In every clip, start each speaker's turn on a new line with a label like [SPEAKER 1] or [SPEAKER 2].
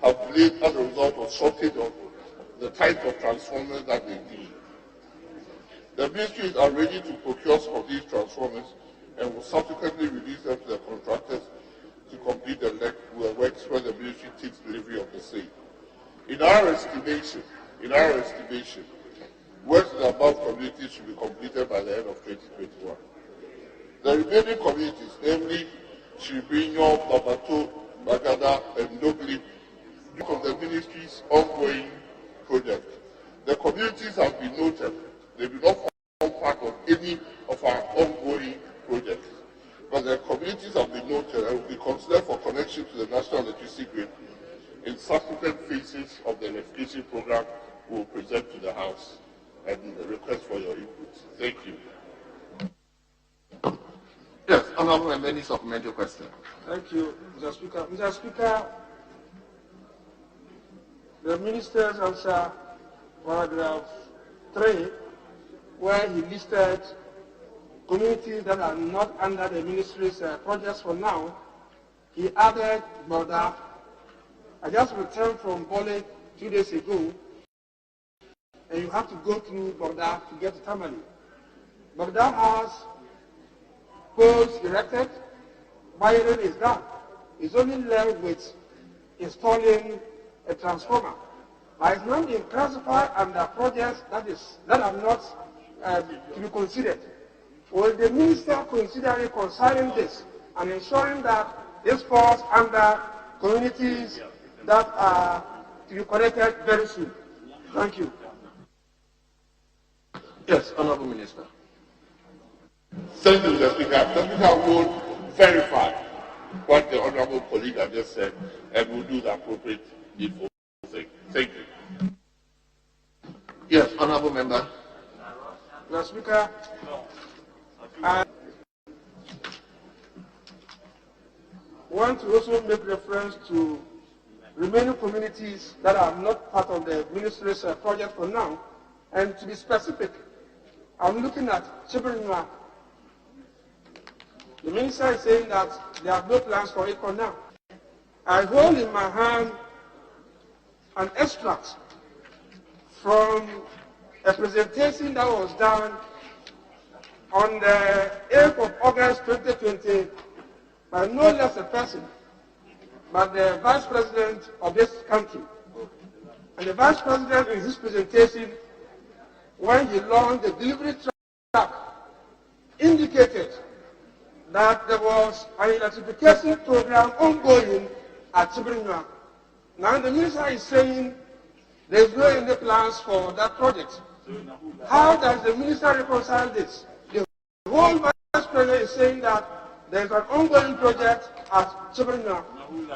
[SPEAKER 1] have delayed as a result of shortage of the type of transformers that they need. The ministries are ready to procure some of these transformers and will subsequently release them to the contractors to complete the works when the ministry takes delivery of the same. In our estimation, works in the above communities should be completed by the end of 2021. The remaining communities, namely Shibinyo, Babato, Bagada, and Ndogli, from the ministry's ongoing project. The communities have been noted. They do not form part of any of our ongoing projects, but the communities have been noted and will be considered for connection to the national electricity grid in subsequent phases of the electrification program we will present to the House and request for your input. Thank you.
[SPEAKER 2] Yes, Honourable Member, any supplementary question?
[SPEAKER 3] Thank you, Mr. Speaker. Mr. Speaker, the Minister's answer, paragraph 3, where he listed communities that are not under the Ministry's projects for now, he added Borda. I just returned from Bole 2 days ago, and you have to go through Borda to get to Tamale. Borda has poles erected, wiring is done. It's only left with installing a transformer. But it's not being classified under projects that are not to be considered. Will the minister consider reconciling this and ensuring that this falls under communities that are to be connected very soon? Thank you.
[SPEAKER 2] Yes, Honourable Minister.
[SPEAKER 1] Thank you, Mr. Speaker. Mr. Speaker will verify what the Honourable colleague has just said and will do the appropriate info. Thank you.
[SPEAKER 2] Yes, Honourable Member.
[SPEAKER 3] Mr. Speaker, I want to also make reference to remaining communities that are not part of the ministry's project for now, and to be specific, I'm looking at Chibrinwa. The minister is saying that there are no plans for it for now. I hold in my hand an extract from a presentation that was done on the 8th of August 2020 by no less a person but the Vice President of this country. And the Vice President in his presentation, when he launched the delivery track, indicated that there was an electrification program ongoing at Chibrinwa. Now the minister is saying there is no any plans for that project. How does the minister reconcile this? The whole Vice President is saying that there is an ongoing project at Chibrinwa.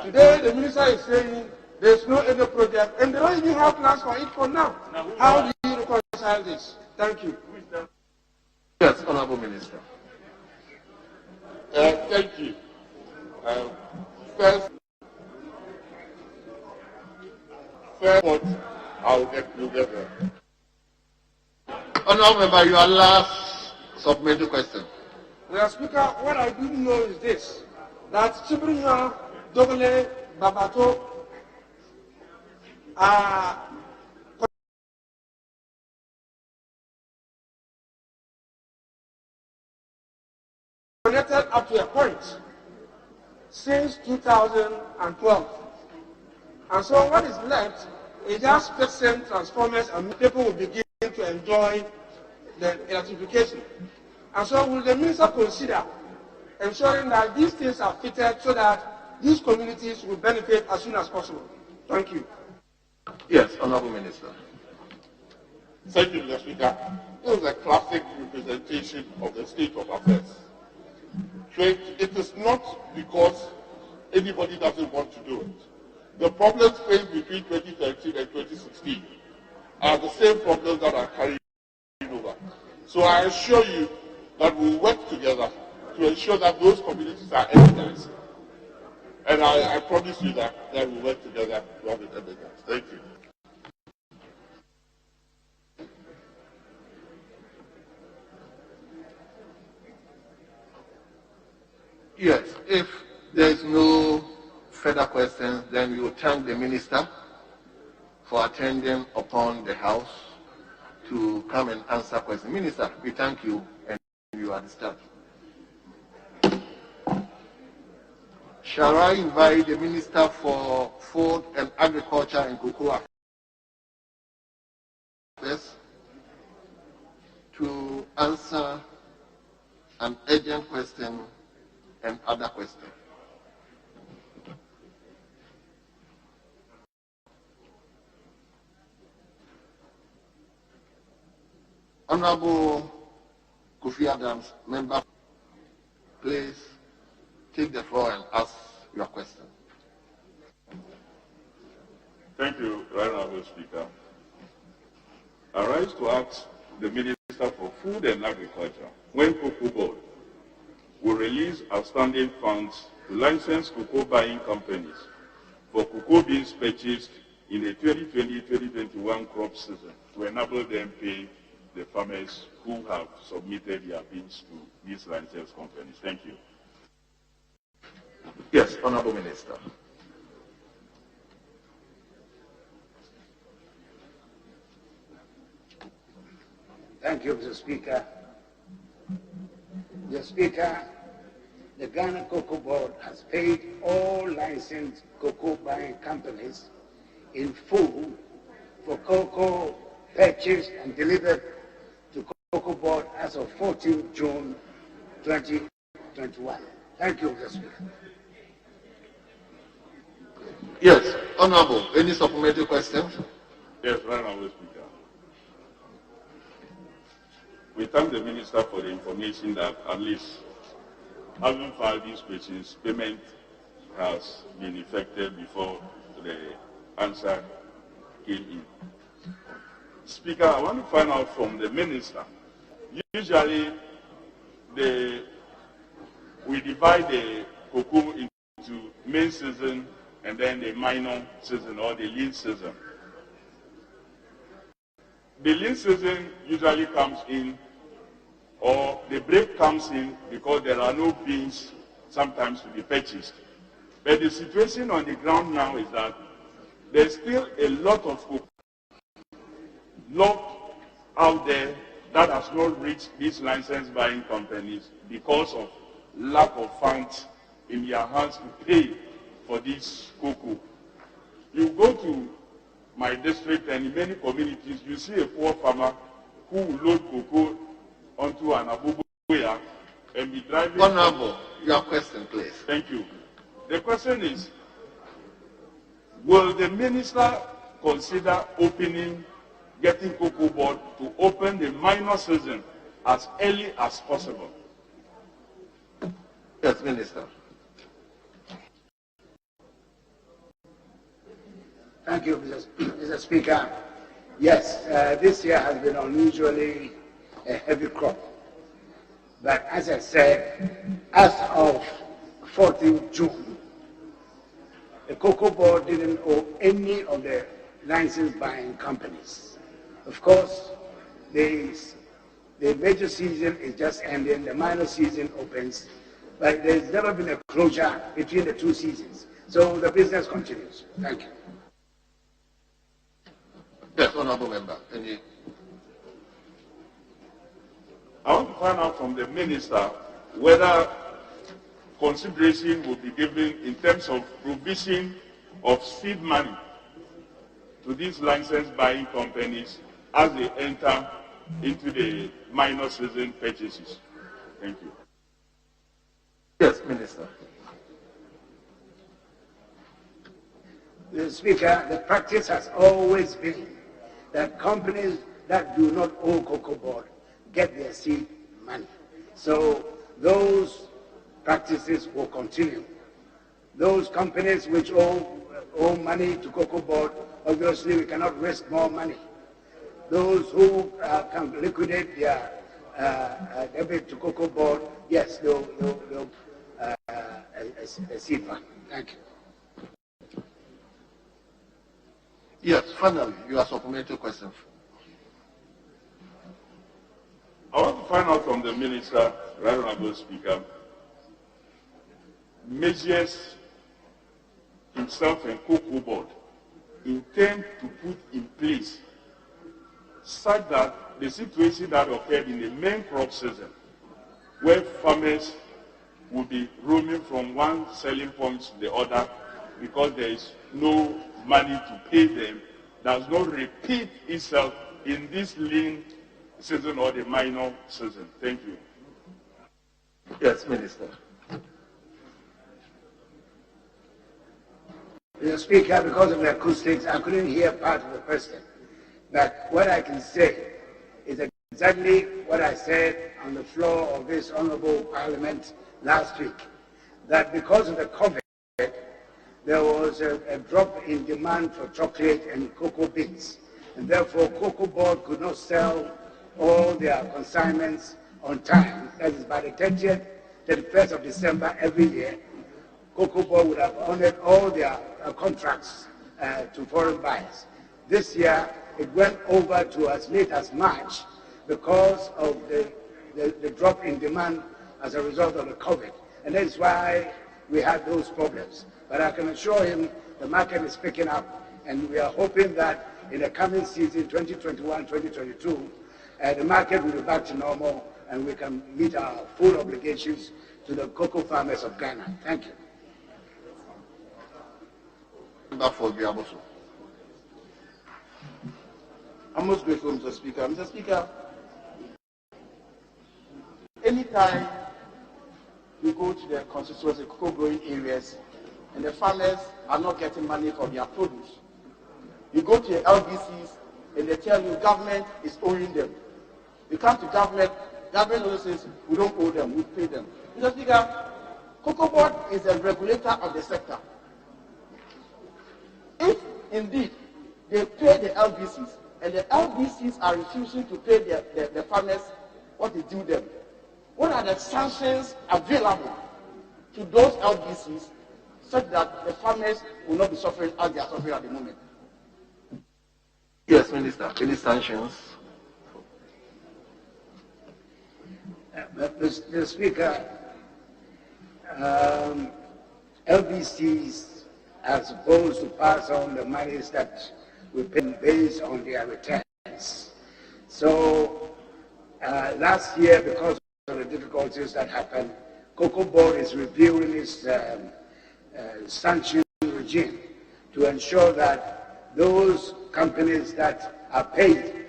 [SPEAKER 3] Today the minister is saying there is no any project, and they don't even have plans for it for now. How do you reconcile this? Thank you.
[SPEAKER 2] Yes, Honourable Minister.
[SPEAKER 1] Thank you. First point, I'll get together.
[SPEAKER 2] Honourable Member, your last supplementary question.
[SPEAKER 3] Mr. Speaker, what I do know is this, that Chibrinwa, Dogole, Babato are connected up to a point since 2012. And so what is left is just fixing transformers, and people will begin to enjoy the electrification. And so will the minister consider ensuring that these things are fitted so that these communities will benefit as soon as possible? Thank you.
[SPEAKER 2] Yes, Honourable Minister.
[SPEAKER 1] Thank you, Mr. Speaker. This is a classic representation of the state of affairs. It is not because anybody doesn't want to do it. The problems faced between 2013 and 2016 are the same problems that are carried over. So I assure you that we will work together to ensure that those communities are energized. And I promise you that we will work together to have it energized. Thank you.
[SPEAKER 2] Yes, if there is no further further questions, then we will thank the minister for attending upon the House to come and answer questions. Minister, we thank you and you are disturbed. Shall I invite the Minister for Food and Agriculture and Cocoa Affairs to answer an urgent question and other questions? Honorable Kofi Adams, member, please take the floor and ask your question.
[SPEAKER 1] Thank you, Right Honourable Speaker. I rise to ask the Minister for Food and Agriculture when Cocoa Board will release outstanding funds to license cocoa buying companies for cocoa beans purchased in the 2020-2021 crop season to enable them pay the farmers who have submitted their beans to these licensed companies. Thank you.
[SPEAKER 2] Yes, Honorable Minister.
[SPEAKER 4] Thank you, Mr. Speaker. Mr. Speaker, the Ghana Cocoa Board has paid all licensed cocoa buying companies in full for cocoa purchased and delivered to Cocoa Board as of 14 June 2021. Thank you, Mr. Speaker.
[SPEAKER 2] Yes, Honorable, any supplementary questions?
[SPEAKER 1] Yes, Right Honourable Speaker. We thank the Minister for the information that at least having filed these questions, payment has been effected before the answer came in. Speaker, I want to find out from the Minister. Usually, we divide the cocoa into main season and then the minor season or the lean season. The lean season usually comes in, or the break comes in because there are no beans sometimes to be purchased. But the situation on the ground now is that there's still a lot of cocoa locked out there that has not reached these license buying companies because of lack of funds in their hands to pay for this cocoa. You go to my district and in many communities, you see a poor farmer who will load cocoa onto an abubuya and be driving.
[SPEAKER 2] Honorable, your question, please.
[SPEAKER 1] Thank you. The question is, will the minister consider getting Cocoa Board to open the minor season as early as possible?
[SPEAKER 2] Yes, Minister.
[SPEAKER 4] Thank you, Mr. Speaker. Yes, this year has been unusually a heavy crop. But as I said, as of 14 June, the Cocoa Board didn't owe any of the license buying companies. Of course, the major season is just ending, the minor season opens, but there's never been a closure between the two seasons. So the business continues. Thank you.
[SPEAKER 2] Yes, Honorable Member.
[SPEAKER 1] I want to find out from the minister whether consideration will be given in terms of provision of seed money to these license buying companies as they enter into the minor season purchases. Thank you.
[SPEAKER 2] Yes, Minister.
[SPEAKER 4] Mr. Speaker, the practice has always been that companies that do not owe Cocoa Board get their seed money. So those practices will continue. Those companies which owe money to Cocoa Board, obviously we cannot risk more money. Those who can liquidate their debit to Cocoa Board, yes, they'll a seed fund. Thank you.
[SPEAKER 2] Yes, finally, your supplementary question.
[SPEAKER 1] I want to find out from the minister, Right Honourable Speaker, measures
[SPEAKER 5] himself and Cocoa Board intend to put in place such that the situation that occurred in the main crop season, where farmers will be roaming from one selling point to the other because there is no money to pay them, does not repeat itself in this lean season or the minor season. Thank you.
[SPEAKER 2] Yes, Minister.
[SPEAKER 4] Mr. Speaker, because of the acoustics, I couldn't hear part of the question. But what I can say is exactly what I said on the floor of this honorable parliament last week, that because of the COVID, there was a drop in demand for chocolate and cocoa beans, and therefore Cocoa Board could not sell all their consignments on time. That is, by the 30th, 31st of December every year, Cocoa Board would have honored all their contracts to foreign buyers. This year, it went over to as late as March because of the drop in demand as a result of the COVID. And that is why we had those problems. But I can assure him the market is picking up, and we are hoping that in the coming season, 2021-2022, the market will be back to normal and we can meet our full obligations to the cocoa farmers of Ghana. Thank you.
[SPEAKER 6] I'm most grateful, Mr. Speaker. Mr. Speaker, anytime we go to the constituency cocoa growing areas and the farmers are not getting money for their produce, you go to the LBCs and they tell you government is owing them. You come to government always says we don't owe them, we pay them. Mr. Speaker, Cocoa Board is a regulator of the sector. If indeed they pay the LBCs and the LBCs are refusing to pay the farmers what they due them, what are the sanctions available to those LBCs such that the farmers will not be suffering as they are suffering at the moment?
[SPEAKER 2] Yes, Minister. Any sanctions?
[SPEAKER 4] Mr. Speaker, LBCs are supposed to pass on the monies that we pay based on their returns. So last year, because of the difficulties that happened, Cocoa Board is reviewing its sanction regime to ensure that those companies that are paid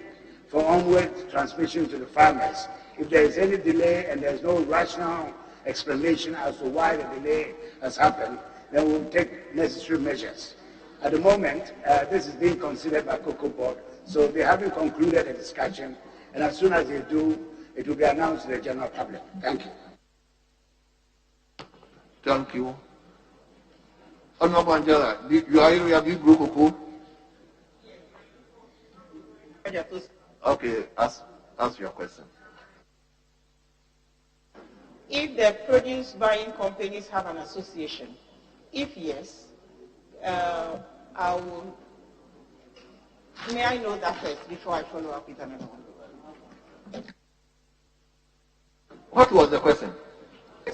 [SPEAKER 4] for onward transmission to the farmers, if there is any delay and there is no rational explanation as to why the delay has happened, then we will take necessary measures. At the moment, this is being considered by Cocoa Board, so they haven't concluded the discussion, and as soon as they do, it will be announced to the general public. Thank you.
[SPEAKER 2] Thank you. Honorable Angela, you are here, you grow cocoa? Okay, ask your question.
[SPEAKER 7] If the produce buying companies have an association, if yes, may I know that first before I follow up with another one?
[SPEAKER 2] What was the question?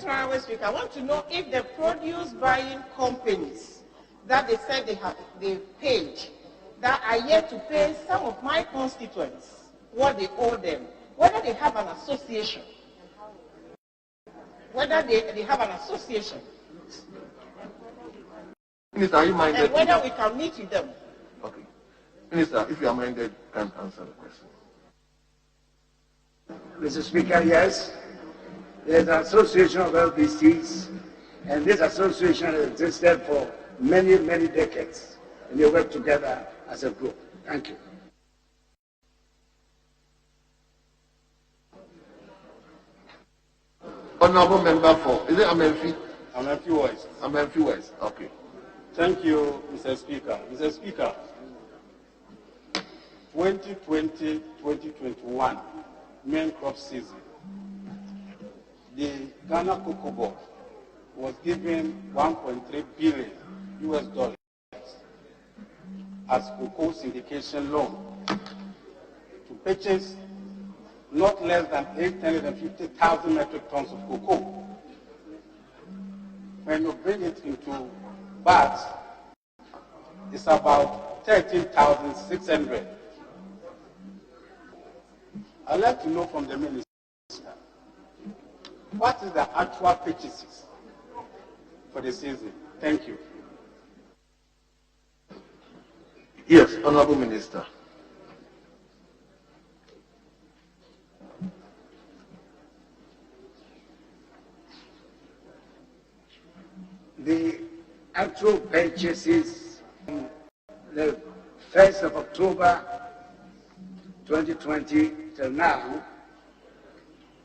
[SPEAKER 7] I want to know if the produce buying companies that they said they paid, that are yet to pay some of my constituents what they owe them, whether they have an association. Whether they have an association.
[SPEAKER 2] Minister, are you minded?
[SPEAKER 7] And whether we can meet with them.
[SPEAKER 2] Okay. Minister, if you are minded, you can answer the question.
[SPEAKER 4] Mr. Speaker, yes. There's an association of LBCs, and this association has existed for many, many decades, and they work together as a group. Thank you.
[SPEAKER 2] Honorable member for, is it Amenfi?
[SPEAKER 8] Amenfi West.
[SPEAKER 2] Amenfi West, okay.
[SPEAKER 8] Thank you, Mr. Speaker. Mr. Speaker, 2020-2021 main crop season, the Ghana Cocoa Board was given $1.3 billion as cocoa syndication loan to purchase not less than 850,000 metric tons of cocoa. When you bring it into bags, is about 13,600. I'd like to know from the minister, what is the actual purchases for the season? Thank you.
[SPEAKER 2] Yes, Honorable Minister.
[SPEAKER 4] The actual purchases on the 1st of October 2020 till now,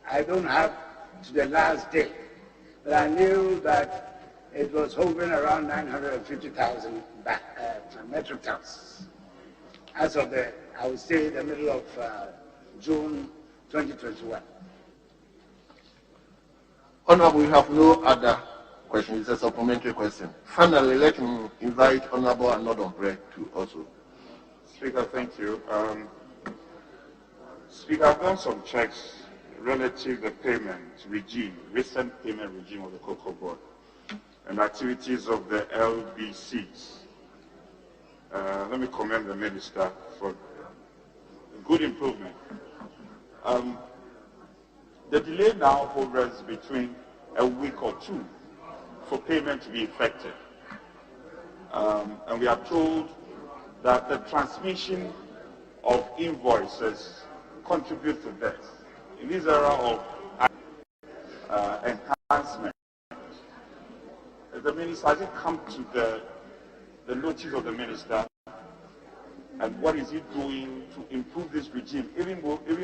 [SPEAKER 4] I don't have to the last day, but I knew that it was hovering around 950,000 metric tons as of the, I would say, the middle of June 2021.
[SPEAKER 2] Honorable, we have no other question. It's a supplementary question. Finally, let me invite Honorable Anodonpre to also.
[SPEAKER 5] Speaker, thank you. Speaker, I've done some checks relative to the payment regime, recent payment regime of the Cocoa Board and activities of the LBCs. Let me commend the Minister for good improvement. The delay now hovers between a week or two for payment to be effective. And we are told that the transmission of invoices contribute to this. In this era of enhancement, the Minister, has it come to the notice of the Minister, and what is he doing to improve this regime? Even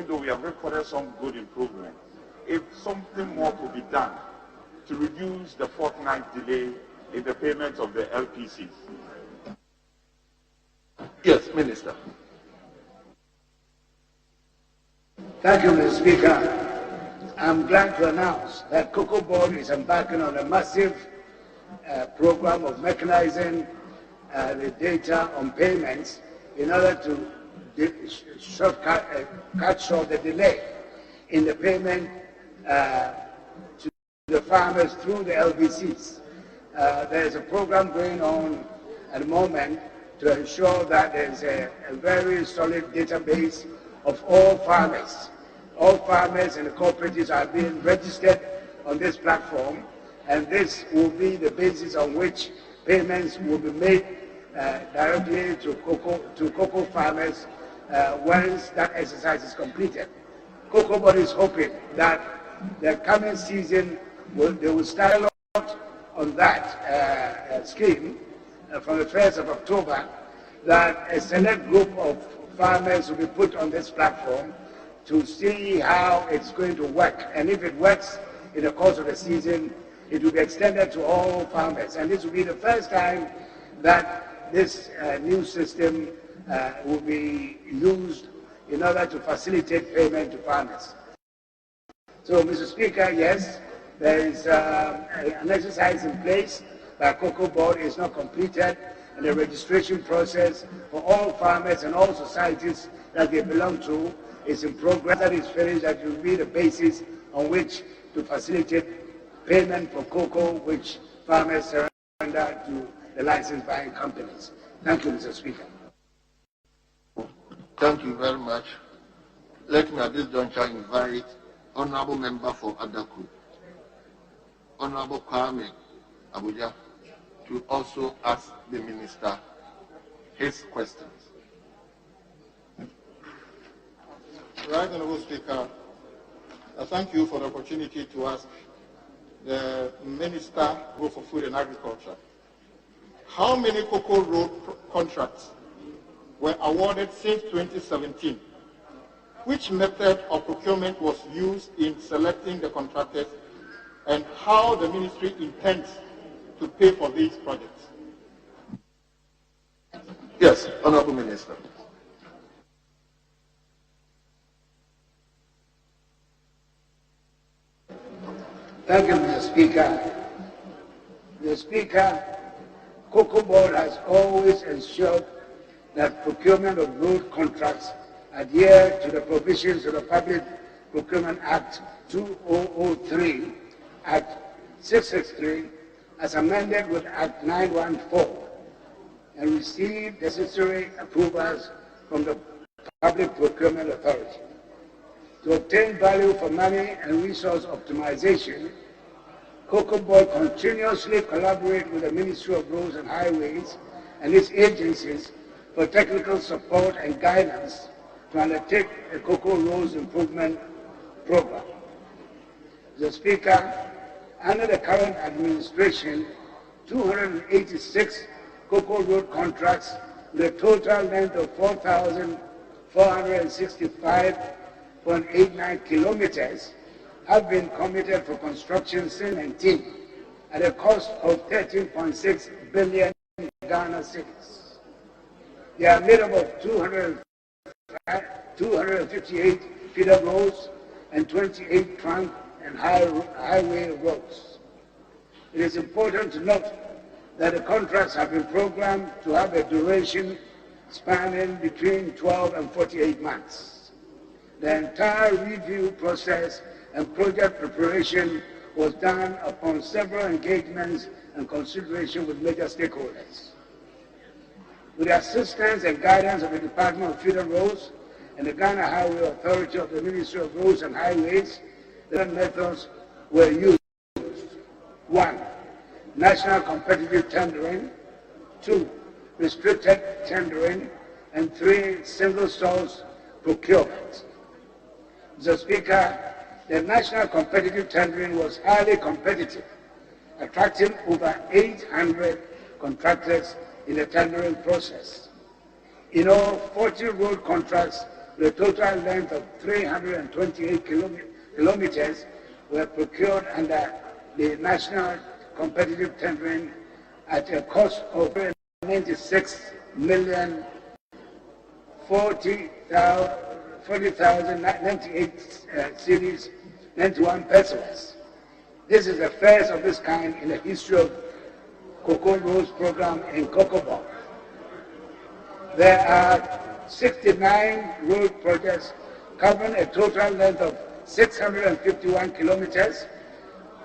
[SPEAKER 5] though we have recorded some good improvement, if something more could be done to reduce the fortnight delay in the payment of the LPCs.
[SPEAKER 2] Yes, Minister.
[SPEAKER 4] Thank you, Mr. Speaker. I'm glad to announce that Cocoa Board is embarking on a massive program of mechanizing the data on payments in order to cut short the delay in the payment to the farmers through the LBCs. There is a program going on at the moment to ensure that there is a very solid database of all farmers. All farmers and the cooperatives are being registered on this platform, and this will be the basis on which payments will be made directly to cocoa farmers once that exercise is completed. Cocoa Board is hoping that the coming season they will start a lot on that scheme from the 1st of October, that a select group of farmers will be put on this platform to see how it's going to work. And if it works in the course of the season, it will be extended to all farmers. And this will be the first time that this new system will be used in order to facilitate payment to farmers. So, Mr. Speaker, yes, there is an exercise in place that Cocoa Board is not completed, and the registration process for all farmers and all societies that they belong to is in progress. That is finished. That will be the basis on which to facilitate payment for cocoa, which farmers surrender to the license buying companies. Thank you, Mr. Speaker.
[SPEAKER 2] Thank you very much. Let me at this juncture invite Honorable Member for Adaku, Honorable Kwame Abuja, to also ask the Minister his questions.
[SPEAKER 9] Right, Honorable Speaker, I thank you for the opportunity to ask the Minister for Food and Agriculture. How many cocoa road contracts were awarded since 2017? Which method of procurement was used in selecting the contractors, and how the ministry intends to pay for these projects?
[SPEAKER 2] Yes, Honorable Minister.
[SPEAKER 4] Thank you, Mr. Speaker. Mr. Speaker, Cocoa Board has always ensured that procurement of road contracts adhere to the provisions of the Public Procurement Act 2003, Act 663, as amended with Act 914. and receive necessary approvals from the Public Procurement Authority. To obtain value for money and resource optimization, Cocoa Board continuously collaborates with the Ministry of Roads and Highways and its agencies for technical support and guidance to undertake a Cocoa Roads Improvement Program. Mr. Speaker, under the current administration, 286 Cocoa Road contracts with a total length of 4,465.89 kilometers have been committed for construction since 2019 at a cost of 13.6 billion Ghana cedis. They are made up of 258 feeder roads and 28 trunk and highway roads. It is important to note that the contracts have been programmed to have a duration spanning between 12 and 48 months. The entire review process and project preparation was done upon several engagements and consideration with major stakeholders. With the assistance and guidance of the Department of Feeder Roads and the Ghana Highway Authority of the Ministry of Roads and Highways, the methods were used. 1. National competitive tendering. 2. Restricted tendering. And 3. Single source procurement. Mr. Speaker, the national competitive tendering was highly competitive, attracting over 800 contractors in the tendering process. In all, 40 road contracts with a total length of 328 kilometers were procured under the national competitive tendering at a cost of 96,040,098 cedis, 91 pesos. This is the first of this kind in the history of Cocoa Roads program in Cocoa Board. There are 69 road projects covering a total length of 651 kilometers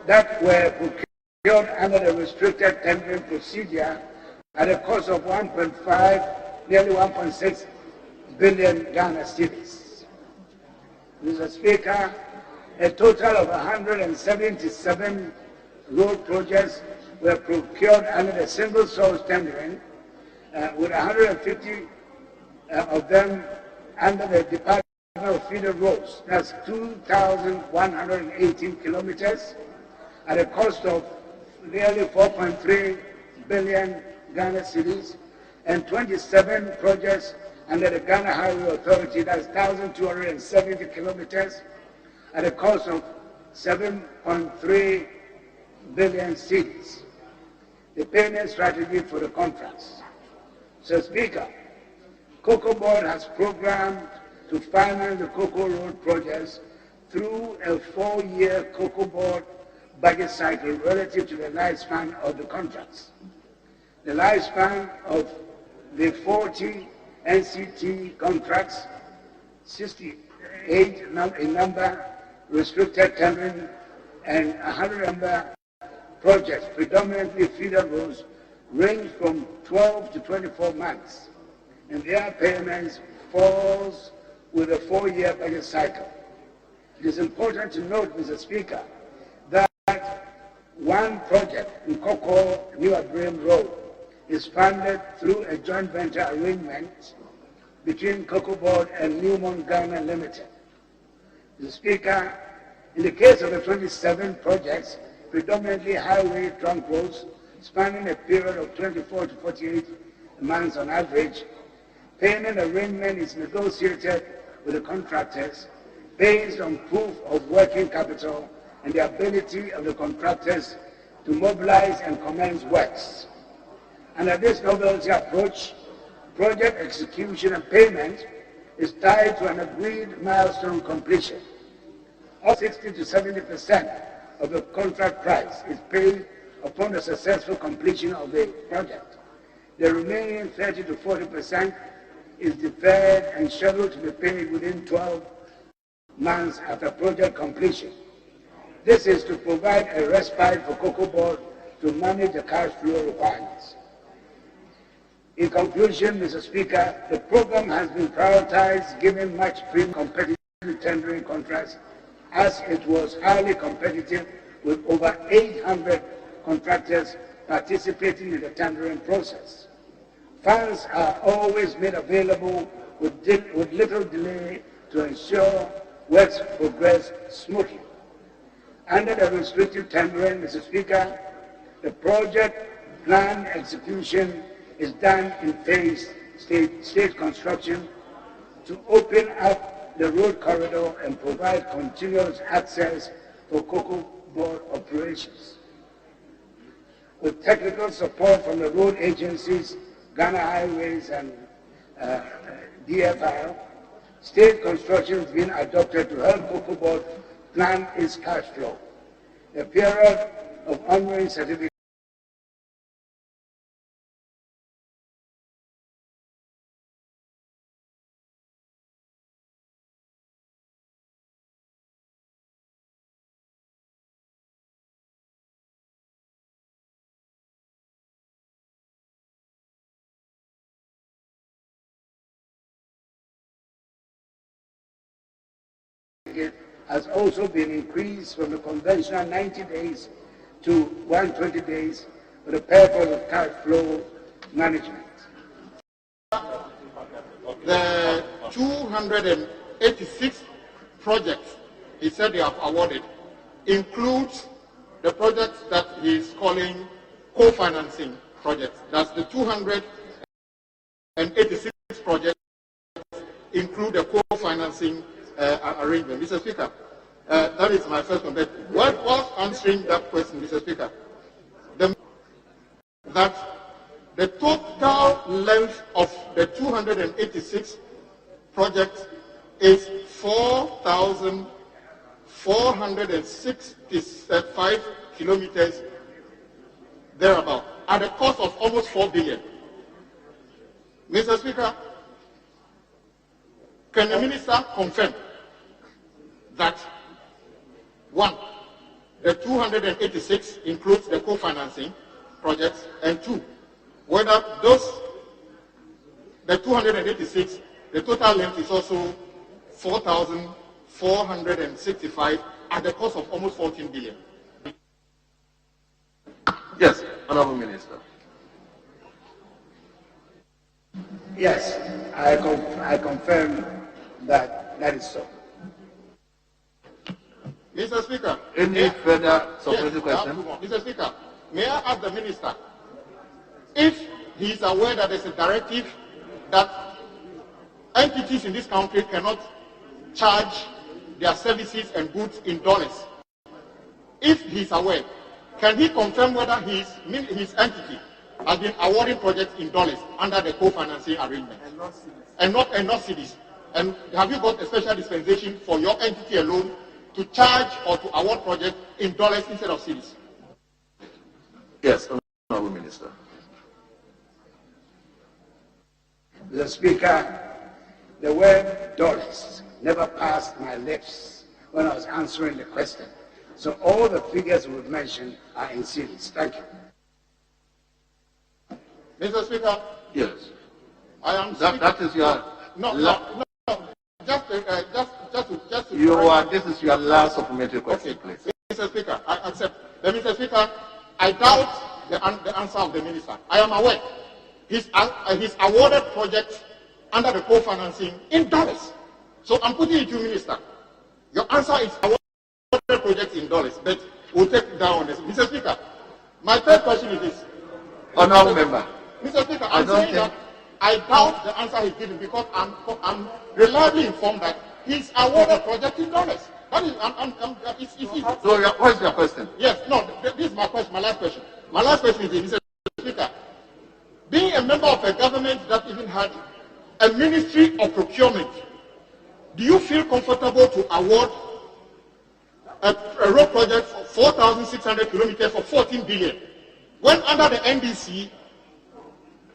[SPEAKER 4] that were procured under the restricted tendering procedure at a cost of 1.5, nearly 1.6 billion Ghana cedis. Mr. Speaker, a total of 177 road projects were procured under the single source tendering, with 150 of them under the Department of Feeder Roads. That's 2,118 kilometers at a cost of nearly 4.3 billion Ghana cedis, and 27 projects under the Ghana Highway Authority. That's 1,270 kilometers at a cost of 7.3 billion cedis. The payment strategy for the contracts. So, Speaker, Cocoa Board has programmed to finance the Cocoa Road projects through a 4-year Cocoa Board budget cycle relative to the lifespan of the contracts. The lifespan of the 40 NCT contracts, 68 in number, restricted tendering, and 100 number projects, predominantly feeder roads, range from 12 to 24 months, and their payments falls with a 4-year budget cycle. It is important to note, Mr. Speaker, that one project in Cocoa New Abrim Road is funded through a joint venture arrangement between Cocoa Board and Newmont Ghana Limited. Mr. Speaker, in the case of the 27 projects, predominantly highway trunk roads, spanning a period of 24 to 48 months on average, payment arrangement is negotiated with the contractors based on proof of working capital and the ability of the contractors to mobilize and commence works. Under this novelty approach, project execution and payment is tied to an agreed milestone completion. All 60 to 70% of the contract price is paid upon the successful completion of the project. The remaining 30 to 40% is deferred and scheduled to be paid within 12 months after project completion. This is to provide a respite for Cocoa Board to manage the cash flow requirements. In conclusion, Mr. Speaker, the program has been prioritized given much competitive tendering contracts, as it was highly competitive with over 800 contractors participating in the tendering process. Funds are always made available with little delay to ensure works progress smoothly. Under the restrictive tendering, Mr. Speaker, the project plan execution is done in phased state construction to open up the road corridor and provide continuous access for cocoa board operations. With technical support from the road agencies, Ghana Highways and DFR, state construction is being adopted to help cocoa board plan its cash flow. The period of honoring certificate has also been increased from the conventional 90 days to 120 days for the purpose of cash flow management.
[SPEAKER 9] The 286 projects he said they have awarded includes the projects that he is calling co-financing projects. That's the 286 projects include the co-financing arrangement. Mr. Speaker, that is my first comment. While answering that question, Mr. Speaker, that the total length of the 286 projects is 4,465 kilometers thereabout, at a cost of almost 4 billion. Mr. Speaker, can the minister confirm that, one, the 286 includes the co-financing projects, and two, whether the 286, the total length is also 4,465 at the cost of almost 14 billion?
[SPEAKER 2] Yes, Honorable Minister.
[SPEAKER 4] Yes, I confirm that is so.
[SPEAKER 9] Mr. Speaker.
[SPEAKER 2] Any further supplementary question?
[SPEAKER 9] Mr. Speaker, may I ask the minister if he is aware that there's a directive that entities in this country cannot charge their services and goods in dollars? If he is aware, can he confirm whether his entity has been awarding projects in dollars under the co-financing arrangement? And not cedis? And have you got a special dispensation for your entity alone to charge or to award projects in dollars instead of cedis?
[SPEAKER 2] Yes, Honorable Minister.
[SPEAKER 4] Mr. Speaker, the word dollars never passed my lips when I was answering the question. So all the figures we've mentioned are in cedis. Thank you.
[SPEAKER 9] Mr. Speaker.
[SPEAKER 2] Yes.
[SPEAKER 9] I am.
[SPEAKER 2] That is your.
[SPEAKER 9] No. Just to.
[SPEAKER 2] This is your last supplementary question,
[SPEAKER 9] okay,
[SPEAKER 2] please.
[SPEAKER 9] Mr. Speaker, I accept. Mr. Speaker, I doubt the answer of the minister. I am aware he's awarded projects under the co-financing in dollars. So I'm putting it to you, Minister. Your answer is awarded projects in dollars, but we'll take it down on this. Mr. Speaker, my third question is this.
[SPEAKER 2] Honorable Member.
[SPEAKER 9] Mr. Speaker, I'm saying that I doubt the answer he's giving because I'm reliably informed that he's awarded projects in dollars. That is,
[SPEAKER 2] So what is your question?
[SPEAKER 9] Yes, no, this is my question, my last question. My last question is this, Mr. Speaker. Being a member of a government that even had a ministry of procurement, do you feel comfortable to award a road project for 4,600 kilometers for 14 billion? When under the NDC,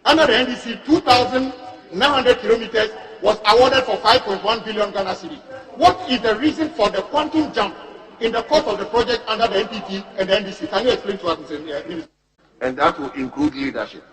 [SPEAKER 9] 2,900 kilometers was awarded for 5.1 billion Ghana cedi. What is the reason for the quantum jump in the cost of the project under the NPT and the NDC? Can you explain to us, Mr. Minister?
[SPEAKER 2] And that will include leadership.